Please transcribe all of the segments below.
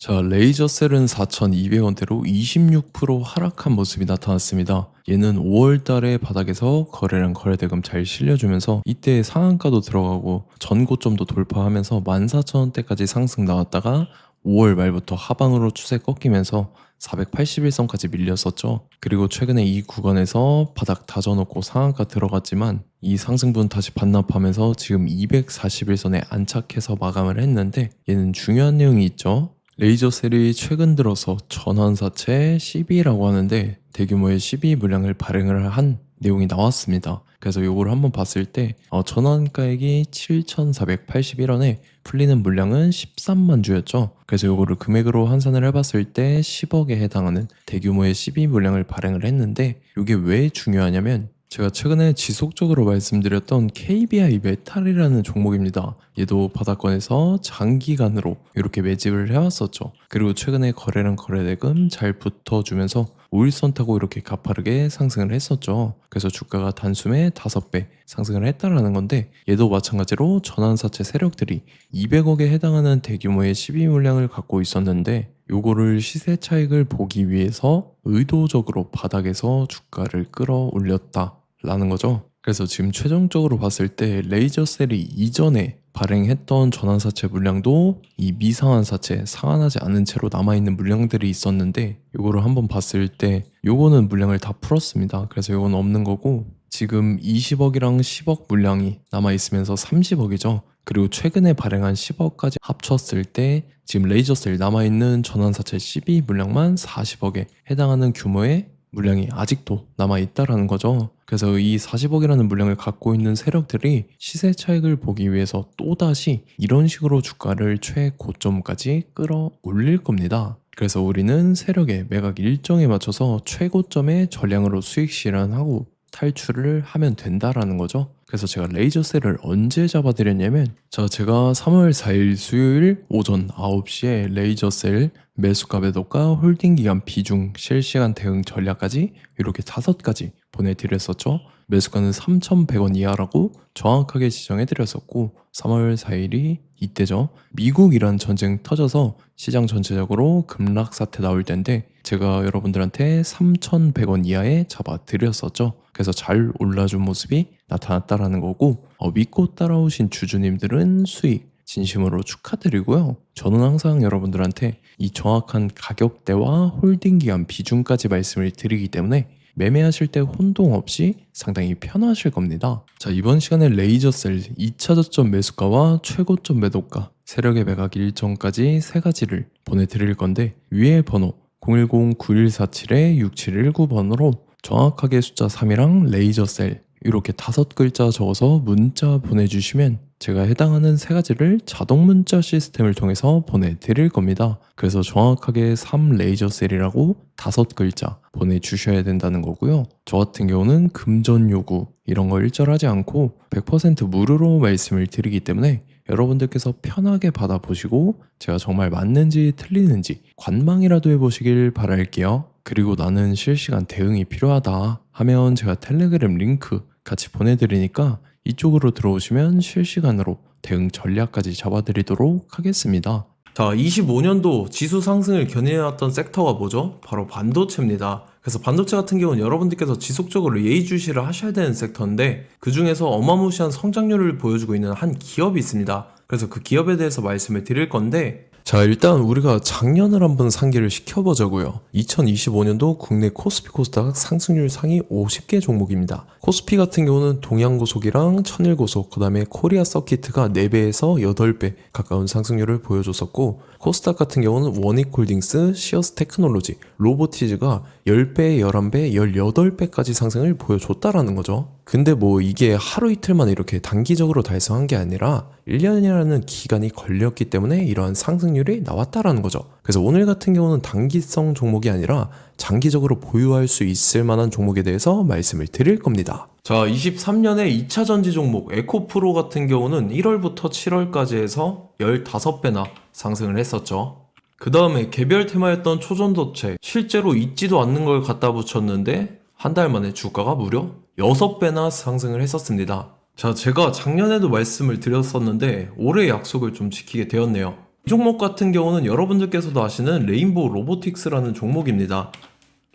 자, 레이저셀은 4,200원대로 26% 하락한 모습이 나타났습니다. 얘는 5월 달에 바닥에서 거래량 거래대금 잘 실려주면서 이때 상한가도 들어가고 전고점도 돌파하면서 14,000원대까지 상승 나왔다가 5월 말부터 하방으로 추세 꺾이면서 481선까지 밀렸었죠. 그리고 최근에 이 구간에서 바닥 다져놓고 상한가 들어갔지만 이 상승분 다시 반납하면서 지금 241선에 안착해서 마감을 했는데 얘는 중요한 내용이 있죠. 레이저셀이 최근 들어서 전환사채 CB라고 하는데 대규모의 CB 물량을 발행을 한 내용이 나왔습니다. 그래서 요거를 한번 봤을 때 전환가액이 7,481원에 풀리는 물량은 13만 주였죠. 그래서 요거를 금액으로 환산을 해봤을 때 10억에 해당하는 대규모의 CB 물량을 발행을 했는데 이게 왜 중요하냐면 제가 최근에 지속적으로 말씀드렸던 KBI 메탈이라는 종목입니다. 얘도 바닥권에서 장기간으로 이렇게 매집을 해왔었죠. 그리고 최근에 거래량 거래대금 잘 붙어주면서 5일선 타고 이렇게 가파르게 상승을 했었죠. 그래서 주가가 단숨에 5배 상승을 했다라는 건데 얘도 마찬가지로 전환사채 세력들이 200억에 해당하는 대규모의 12 물량을 갖고 있었는데 요거를 시세 차익을 보기 위해서 의도적으로 바닥에서 주가를 끌어올렸다 라는 거죠. 그래서 지금 최종적으로 봤을 때 레이저셀이 이전에 발행했던 전환사채 물량도 이 미상한 사채, 상환하지 않은 채로 남아있는 물량들이 있었는데 요거를 한번 봤을 때 요거는 물량을 다 풀었습니다. 그래서 요건 없는 거고 지금 20억이랑 10억 물량이 남아있으면서 30억이죠. 그리고 최근에 발행한 10억까지 합쳤을 때 지금 레이저셀 남아있는 전환사채 12 물량만 40억에 해당하는 규모의 물량이 아직도 남아있다라는 거죠. 그래서 이 40억이라는 물량을 갖고 있는 세력들이 시세 차익을 보기 위해서 또다시 이런 식으로 주가를 최고점까지 끌어올릴 겁니다. 그래서 우리는 세력의 매각 일정에 맞춰서 최고점의 전량으로 수익 실현하고 탈출을 하면 된다라는 거죠. 그래서 제가 레이저셀을 언제 잡아드렸냐면 제가 3월 4일 수요일 오전 9시에 레이저셀 매수가 매도가 홀딩 기간 비중 실시간 대응 전략까지 이렇게 5가지 보내드렸었죠. 매수가는 3,100원 이하라고 정확하게 지정해드렸었고 3월 4일이 이때죠. 미국이란 전쟁 터져서 시장 전체적으로 급락 사태 나올 때인데 제가 여러분들한테 3,100원 이하에 잡아드렸었죠. 그래서 잘 올라준 모습이 나타났다라는 거고 믿고 따라오신 주주님들은 수익 진심으로 축하드리고요. 저는 항상 여러분들한테 이 정확한 가격대와 홀딩 기간 비중까지 말씀을 드리기 때문에 매매하실 때 혼동 없이 상당히 편하실 겁니다. 자, 이번 시간에 레이저셀 2차 저점 매수가와 최고점 매도가, 세력의 매각 일정까지 3가지를 보내드릴 건데 위에 번호 010-9147-6719번으로 정확하게 숫자 3이랑 레이저셀 이렇게 5글자 적어서 문자 보내주시면 제가 해당하는 3가지를 자동 문자 시스템을 통해서 보내드릴 겁니다. 그래서 정확하게 3 레이저셀이라고 5글자 보내주셔야 된다는 거고요. 저 같은 경우는 금전 요구 이런 거 일절하지 않고 100% 무료로 말씀을 드리기 때문에 여러분들께서 편하게 받아보시고 제가 정말 맞는지 틀리는지 관망이라도 해보시길 바랄게요. 그리고 나는 실시간 대응이 필요하다 하면 제가 텔레그램 링크 같이 보내드리니까 이쪽으로 들어오시면 실시간으로 대응 전략까지 잡아드리도록 하겠습니다. 자, 25년도 지수 상승을 견인해왔던 섹터가 뭐죠? 바로 반도체입니다. 그래서 반도체 같은 경우는 여러분들께서 지속적으로 예의주시를 하셔야 되는 섹터인데 그 중에서 어마무시한 성장률을 보여주고 있는 한 기업이 있습니다. 그래서 그 기업에 대해서 말씀을 드릴 건데 자, 일단 우리가 작년을 한번 상기를 시켜보자고요. 2025년도 국내 코스피 코스닥 상승률 상위 50개 종목입니다. 코스피 같은 경우는 동양고속이랑 천일고속, 그 다음에 코리아 서키트가 4배에서 8배 가까운 상승률을 보여줬었고 코스닥 같은 경우는 원익홀딩스, 시어스 테크놀로지, 로보티즈가 10배, 11배, 18배까지 상승을 보여줬다라는 거죠. 근데 뭐 이게 하루 이틀만 이렇게 단기적으로 달성한 게 아니라 1년이라는 기간이 걸렸기 때문에 이러한 상승률이 나왔다라는 거죠. 그래서 오늘 같은 경우는 단기성 종목이 아니라 장기적으로 보유할 수 있을 만한 종목에 대해서 말씀을 드릴 겁니다. 자, 23년에 2차 전지 종목 에코프로 같은 경우는 1월부터 7월까지 해서 15배나 상승을 했었죠. 그 다음에 개별 테마였던 초전도체 실제로 있지도 않는 걸 갖다 붙였는데 한 달 만에 주가가 무려 6배나 상승을 했었습니다. 자, 제가 작년에도 말씀을 드렸었는데 올해 약속을 좀 지키게 되었네요. 종목 같은 경우는 여러분들께서도 아시는 레인보우 로보틱스라는 종목입니다.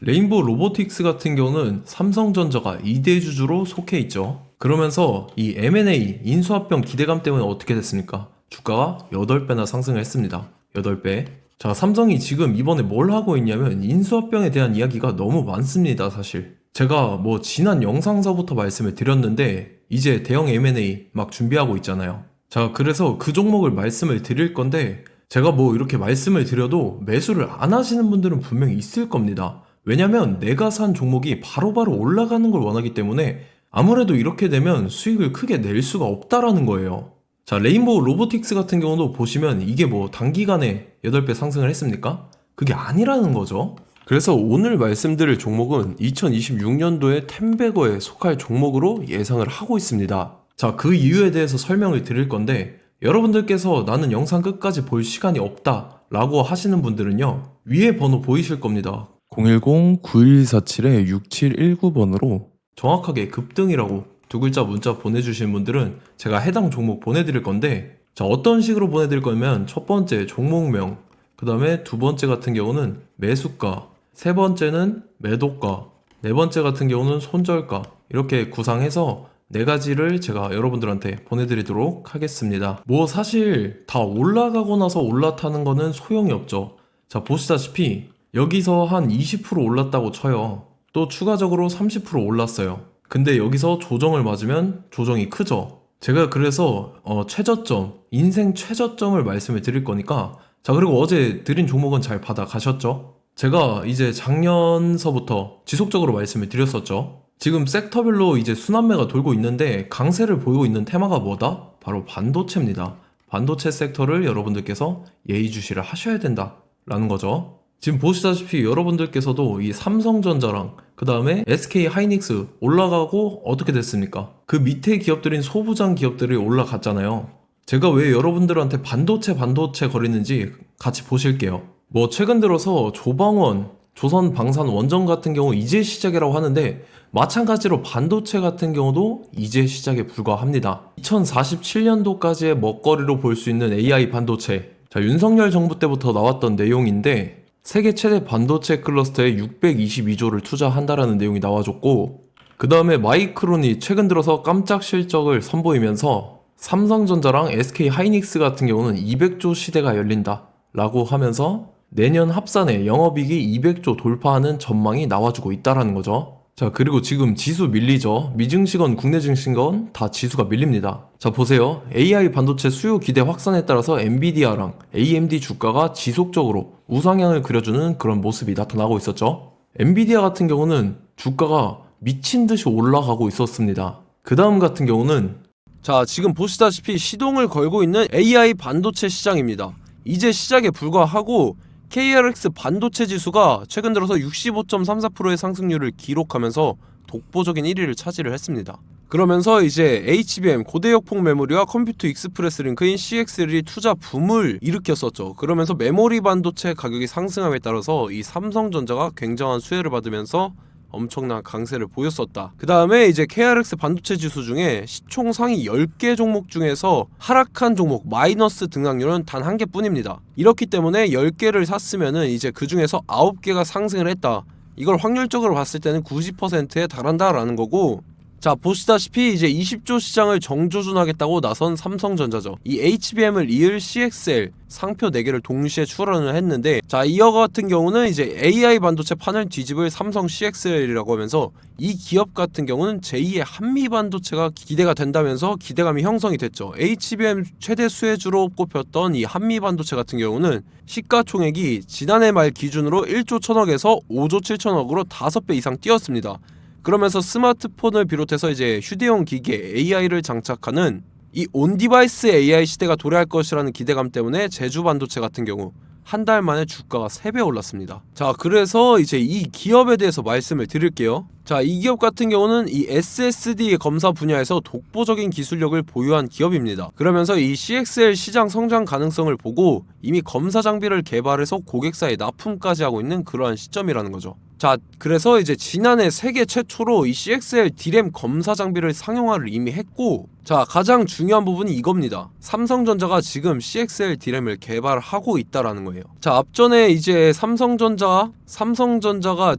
레인보우 로보틱스 같은 경우는 삼성전자가 2대 주주로 속해 있죠. 그러면서 이 M&A 인수합병 기대감 때문에 어떻게 됐습니까? 주가가 8배나 상승을 했습니다. 8배. 자, 삼성이 지금 이번에 뭘 하고 있냐면 인수합병에 대한 이야기가 너무 많습니다, 사실. 제가 지난 영상서부터 말씀을 드렸는데 이제 대형 M&A 막 준비하고 있잖아요. 자, 그래서 그 종목을 말씀을 드릴 건데 제가 이렇게 말씀을 드려도 매수를 안 하시는 분들은 분명히 있을 겁니다. 왜냐면 내가 산 종목이 바로바로 올라가는 걸 원하기 때문에 아무래도 이렇게 되면 수익을 크게 낼 수가 없다라는 거예요. 자, 레인보우 로보틱스 같은 경우도 보시면 이게 단기간에 8배 상승을 했습니까? 그게 아니라는 거죠. 그래서 오늘 말씀드릴 종목은 2026년도에 템베거에 속할 종목으로 예상을 하고 있습니다. 자, 그 이유에 대해서 설명을 드릴 건데 여러분들께서 나는 영상 끝까지 볼 시간이 없다 라고 하시는 분들은요, 위에 번호 보이실 겁니다. 010-9147-6719번으로 정확하게 급등이라고 두 글자 문자 보내주신 분들은 제가 해당 종목 보내드릴 건데, 자, 어떤 식으로 보내드릴 거냐면 첫 번째 종목명, 그 다음에 두 번째 같은 경우는 매수가, 세 번째는 매도가, 네 번째 같은 경우는 손절가, 이렇게 구상해서 네 가지를 제가 여러분들한테 보내드리도록 하겠습니다. 사실 다 올라가고 나서 올라타는 거는 소용이 없죠. 자, 보시다시피 여기서 한 20% 올랐다고 쳐요. 또 추가적으로 30% 올랐어요. 근데 여기서 조정을 맞으면 조정이 크죠. 제가 그래서 최저점, 인생 최저점을 말씀을 드릴 거니까, 자, 그리고 어제 드린 종목은 잘 받아가셨죠? 제가 이제 작년서부터 지속적으로 말씀을 드렸었죠. 지금 섹터별로 이제 순환매가 돌고 있는데 강세를 보이고 있는 테마가 뭐다? 바로 반도체입니다. 반도체 섹터를 여러분들께서 예의주시를 하셔야 된다라는 거죠. 지금 보시다시피 여러분들께서도 이 삼성전자랑 그 다음에 SK 하이닉스 올라가고 어떻게 됐습니까? 그 밑에 기업들인 소부장 기업들이 올라갔잖아요. 제가 왜 여러분들한테 반도체 거리는지 같이 보실게요. 최근 들어서 조방원, 조선방산 원전 같은 경우 이제 시작이라고 하는데 마찬가지로 반도체 같은 경우도 이제 시작에 불과합니다. 2047년도까지의 먹거리로 볼 수 있는 AI 반도체. 자, 윤석열 정부 때부터 나왔던 내용인데 세계 최대 반도체 클러스터에 622조를 투자한다라는 내용이 나와줬고, 그 다음에 마이크론이 최근 들어서 깜짝 실적을 선보이면서 삼성전자랑 SK 하이닉스 같은 경우는 200조 시대가 열린다 라고 하면서 내년 합산에 영업이익이 200조 돌파하는 전망이 나와주고 있다라는 거죠. 자, 그리고 지금 지수 밀리죠. 미증시건 국내 증시건 다 지수가 밀립니다. 자, 보세요. AI 반도체 수요 기대 확산에 따라서 엔비디아랑 AMD 주가가 지속적으로 우상향을 그려주는 그런 모습이 나타나고 있었죠. 엔비디아 같은 경우는 주가가 미친 듯이 올라가고 있었습니다. 그 다음 같은 경우는, 자, 지금 보시다시피 시동을 걸고 있는 AI 반도체 시장입니다. 이제 시작에 불과하고 KRX 반도체 지수가 최근 들어서 65.34%의 상승률을 기록하면서 독보적인 1위를 차지를 했습니다. 그러면서 이제 HBM 고대역폭 메모리와 컴퓨터 익스프레스 링크인 CXL이 투자 붐을 일으켰었죠. 그러면서 메모리 반도체 가격이 상승함에 따라서 이 삼성전자가 굉장한 수혜를 받으면서 엄청난 강세를 보였었다. 그 다음에 이제 KRX 반도체 지수 중에 시총 상위 10개 종목 중에서 하락한 종목 마이너스 등락률은 단 1개뿐입니다. 이렇기 때문에 10개를 샀으면은 이제 그 중에서 9개가 상승을 했다. 이걸 확률적으로 봤을 때는 90%에 달한다라는 거고, 자, 보시다시피 이제 20조 시장을 정조준하겠다고 나선 삼성전자죠. 이 HBM을 이을 CXL 상표 4개를 동시에 출원을 했는데, 자, 이어 같은 경우는 이제 AI 반도체 판을 뒤집을 삼성 CXL이라고 하면서 이 기업 같은 경우는 제2의 한미 반도체가 기대가 된다면서 기대감이 형성이 됐죠. HBM 최대 수혜주로 꼽혔던 이 한미 반도체 같은 경우는 시가총액이 지난해 말 기준으로 1조 1000억에서 5조 7천억으로 5배 이상 뛰었습니다. 그러면서 스마트폰을 비롯해서 이제 휴대용 기기에 AI를 장착하는 이 온디바이스 AI 시대가 도래할 것이라는 기대감 때문에 제주 반도체 같은 경우 한 달 만에 주가가 3배 올랐습니다. 자, 그래서 이제 이 기업에 대해서 말씀을 드릴게요. 자, 이 기업 같은 경우는 이 SSD 검사 분야에서 독보적인 기술력을 보유한 기업입니다. 그러면서 이 CXL 시장 성장 가능성을 보고 이미 검사 장비를 개발해서 고객사에 납품까지 하고 있는 그러한 시점이라는 거죠. 자, 자, 그래서 이제 지난해 세계 최초로 이 CXL D램 검사 장비를 상용화를 이미 했고, 자, 가장 중요한 부분이 이겁니다. 삼성전자가 지금 CXL D램을 개발하고 있다라는 거예요. 자, 앞전에 이제 삼성전자가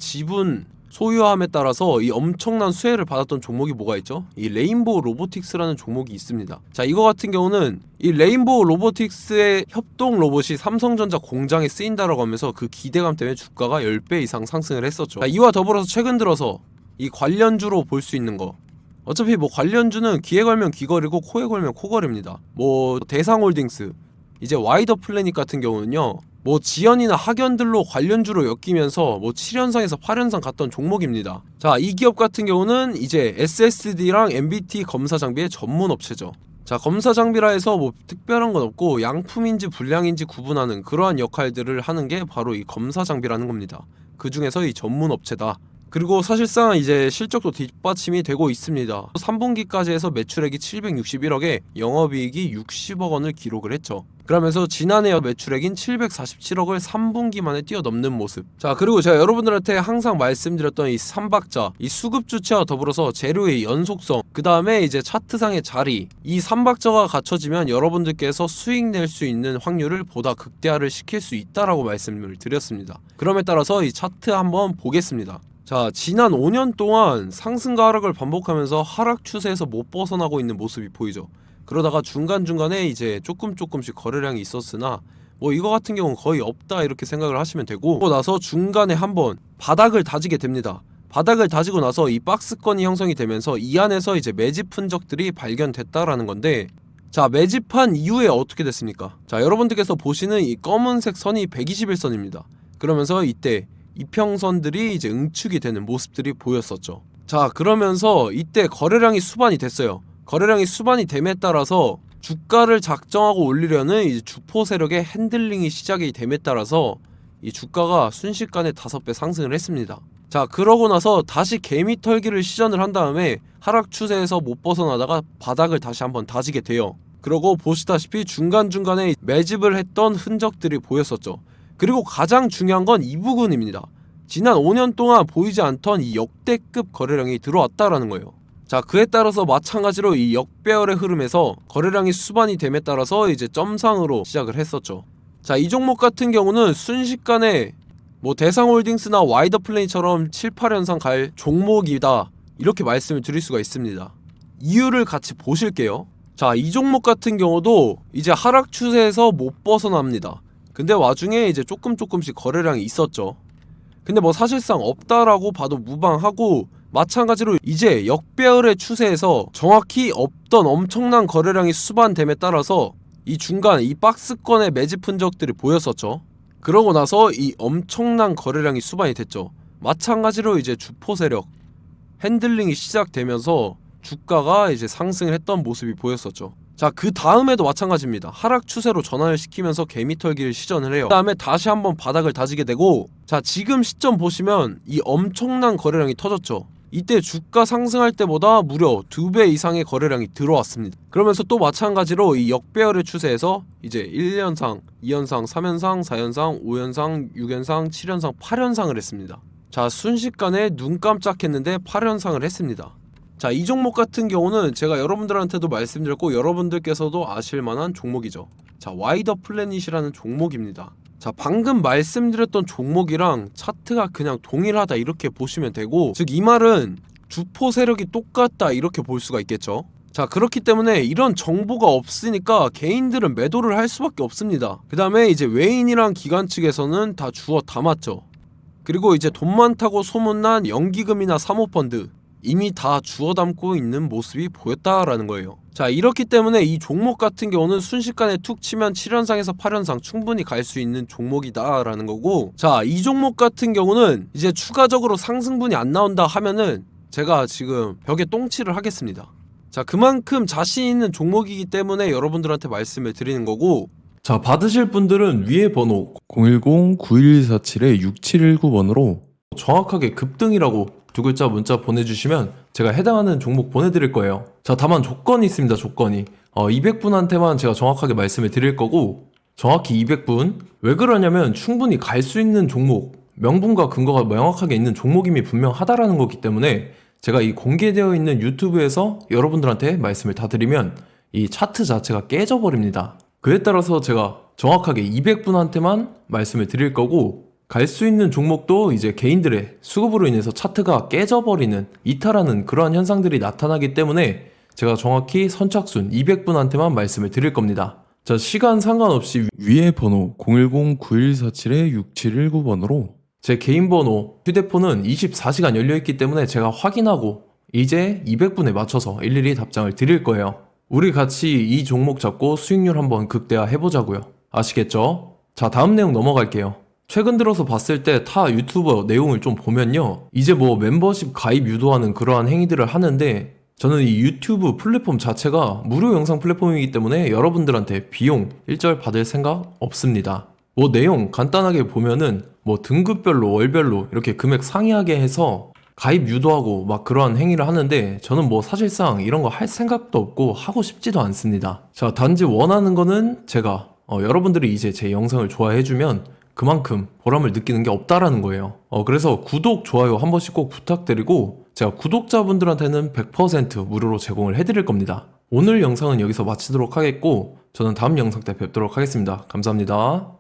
지분 소유함에 따라서 이 엄청난 수혜를 받았던 종목이 뭐가 있죠? 이 레인보우 로보틱스라는 종목이 있습니다. 자, 이거 같은 경우는 이 레인보우 로보틱스의 협동 로봇이 삼성전자 공장에 쓰인다라고 하면서 그 기대감 때문에 주가가 10배 이상 상승을 했었죠. 자, 이와 더불어서 최근 들어서 이 관련주로 볼 수 있는 거, 어차피 뭐 관련주는 귀에 걸면 귀걸이고 코에 걸면 코걸입니다. 뭐 대상홀딩스, 이제 와이더 플래닛 같은 경우는요, 뭐 지연이나 학연들로 관련주로 엮이면서 뭐 7연상에서 8연상 갔던 종목입니다. 자, 이 기업 같은 경우는 이제 SSD랑 MBT 검사 장비의 전문 업체죠. 자, 검사 장비라 해서 뭐 특별한 건 없고 양품인지 불량인지 구분하는 그러한 역할들을 하는 게 바로 이 검사 장비라는 겁니다. 그 중에서 이 전문 업체다. 그리고 사실상 이제 실적도 뒷받침이 되고 있습니다. 3분기까지 해서 매출액이 761억에 영업이익이 60억 원을 기록을 했죠. 그러면서 지난해 매출액인 747억을 3분기 만에 뛰어넘는 모습. 자, 그리고 제가 여러분들한테 항상 말씀드렸던 이 3박자, 이 수급 주체와 더불어서 재료의 연속성, 그 다음에 이제 차트상의 자리, 이 3박자가 갖춰지면 여러분들께서 수익 낼 수 있는 확률을 보다 극대화를 시킬 수 있다라고 말씀을 드렸습니다. 그럼에 따라서 이 차트 한번 보겠습니다. 자, 지난 5년 동안 상승과 하락을 반복하면서 하락 추세에서 못 벗어나고 있는 모습이 보이죠. 그러다가 중간중간에 이제 조금씩 거래량이 있었으나 뭐 이거 같은 경우는 거의 없다 이렇게 생각을 하시면 되고, 그러고 나서 중간에 한번 바닥을 다지게 됩니다. 바닥을 다지고 나서 이 박스권이 형성이 되면서 이 안에서 이제 매집 흔적들이 발견됐다라는 건데, 자, 매집한 이후에 어떻게 됐습니까? 자, 여러분들께서 보시는 이 검은색 선이 121선입니다. 그러면서 이때 이평선들이 이제 응축이 되는 모습들이 보였었죠. 자, 그러면서 이때 거래량이 수반이 됐어요. 거래량이 수반이 됨에 따라서 주가를 작정하고 올리려는 이제 주포 세력의 핸들링이 시작이 됨에 따라서 이 주가가 순식간에 5배 상승을 했습니다. 자, 그러고 나서 다시 개미 털기를 시전을 한 다음에 하락 추세에서 못 벗어나다가 바닥을 다시 한번 다지게 돼요. 그러고 보시다시피 중간중간에 매집을 했던 흔적들이 보였었죠. 그리고 가장 중요한 건 이 부분입니다. 지난 5년 동안 보이지 않던 이 역대급 거래량이 들어왔다라는 거예요. 자, 그에 따라서 마찬가지로 이 역배열의 흐름에서 거래량이 수반이 됨에 따라서 이제 점상으로 시작을 했었죠. 자, 이 종목 같은 경우는 순식간에 뭐 대상홀딩스나 와이더 플레이처럼 7, 8연상 갈 종목이다 이렇게 말씀을 드릴 수가 있습니다. 이유를 같이 보실게요. 자, 이 종목 같은 경우도 이제 하락 추세에서 못 벗어납니다. 근데 와중에 이제 조금씩 거래량이 있었죠. 근데 뭐 사실상 없다라고 봐도 무방하고, 마찬가지로 이제 역배열의 추세에서 정확히 없던 엄청난 거래량이 수반됨에 따라서 이 중간 이 박스권의 매집 흔적들이 보였었죠. 그러고 나서 이 엄청난 거래량이 수반이 됐죠. 마찬가지로 이제 주포 세력 핸들링이 시작되면서 주가가 이제 상승을 했던 모습이 보였었죠. 자, 그 다음에도 마찬가지입니다. 하락 추세로 전환을 시키면서 개미털기를 시전을 해요. 그 다음에 다시 한번 바닥을 다지게 되고, 자, 지금 시점 보시면 이 엄청난 거래량이 터졌죠. 이때 주가 상승할 때보다 무려 2배 이상의 거래량이 들어왔습니다. 그러면서 또 마찬가지로 이 역배열의 추세에서 이제 1연상, 2연상, 3연상, 4연상, 5연상, 6연상, 7연상, 8연상을 했습니다. 자, 순식간에 눈 깜짝했는데 8연상을 했습니다. 자, 이 종목 같은 경우는 제가 여러분들한테도 말씀드렸고 여러분들께서도 아실만한 종목이죠. 자, 와이더 플래닛이라는 종목입니다. 자, 방금 말씀드렸던 종목이랑 차트가 그냥 동일하다 이렇게 보시면 되고, 즉 이 말은 주포 세력이 똑같다 이렇게 볼 수가 있겠죠. 자, 그렇기 때문에 이런 정보가 없으니까 개인들은 매도를 할 수밖에 없습니다. 그 다음에 이제 외인이랑 기관 측에서는 다 주워 담았죠. 그리고 이제 돈 많다고 소문난 연기금이나 사모펀드 이미 다 주워 담고 있는 모습이 보였다라는 거예요. 자, 이렇기 때문에 이 종목 같은 경우는 순식간에 툭 치면 7연상에서 8연상 충분히 갈 수 있는 종목이다 라는 거고, 자, 이 종목 같은 경우는 이제 추가적으로 상승분이 안 나온다 하면은 제가 지금 벽에 똥칠을 하겠습니다. 자, 그만큼 자신 있는 종목이기 때문에 여러분들한테 말씀을 드리는 거고, 자, 받으실 분들은 위에 번호 010-9147-6719번으로 정확하게 급등이라고 두 글자 문자 보내주시면 제가 해당하는 종목 보내드릴 거예요. 자, 다만 조건이 있습니다. 조건이 200분한테만 제가 정확하게 말씀을 드릴 거고, 정확히 200분. 왜 그러냐면 충분히 갈 수 있는 종목 명분과 근거가 명확하게 있는 종목임이 분명하다라는 거기 때문에 제가 이 공개되어 있는 유튜브에서 여러분들한테 말씀을 다 드리면 이 차트 자체가 깨져버립니다. 그에 따라서 제가 정확하게 200분한테만 말씀을 드릴 거고, 갈 수 있는 종목도 이제 개인들의 수급으로 인해서 차트가 깨져버리는, 이탈하는 그러한 현상들이 나타나기 때문에 제가 정확히 선착순 200분한테만 말씀을 드릴 겁니다. 자, 시간 상관없이 위에 번호 010-9147-6719번으로 제 개인 번호, 휴대폰은 24시간 열려있기 때문에 제가 확인하고 이제 200분에 맞춰서 일일이 답장을 드릴 거예요. 우리 같이 이 종목 잡고 수익률 한번 극대화 해보자고요. 아시겠죠? 자, 다음 내용 넘어갈게요. 최근 들어서 봤을 때 타 유튜버 내용을 좀 보면요, 이제 뭐 멤버십 가입 유도하는 그러한 행위들을 하는데, 저는 이 유튜브 플랫폼 자체가 무료 영상 플랫폼이기 때문에 여러분들한테 비용 일절 받을 생각 없습니다. 뭐 내용 간단하게 보면은 뭐 등급별로 월별로 이렇게 금액 상이하게 해서 가입 유도하고 막 그러한 행위를 하는데, 저는 뭐 사실상 이런 거 할 생각도 없고 하고 싶지도 않습니다. 자, 단지 원하는 거는 제가 여러분들이 이제 제 영상을 좋아해주면 그만큼 보람을 느끼는 게 없다라는 거예요. 그래서 구독, 좋아요 한 번씩 꼭 부탁드리고, 제가 구독자분들한테는 100% 무료로 제공을 해드릴 겁니다. 오늘 영상은 여기서 마치도록 하겠고, 저는 다음 영상 때 뵙도록 하겠습니다. 감사합니다.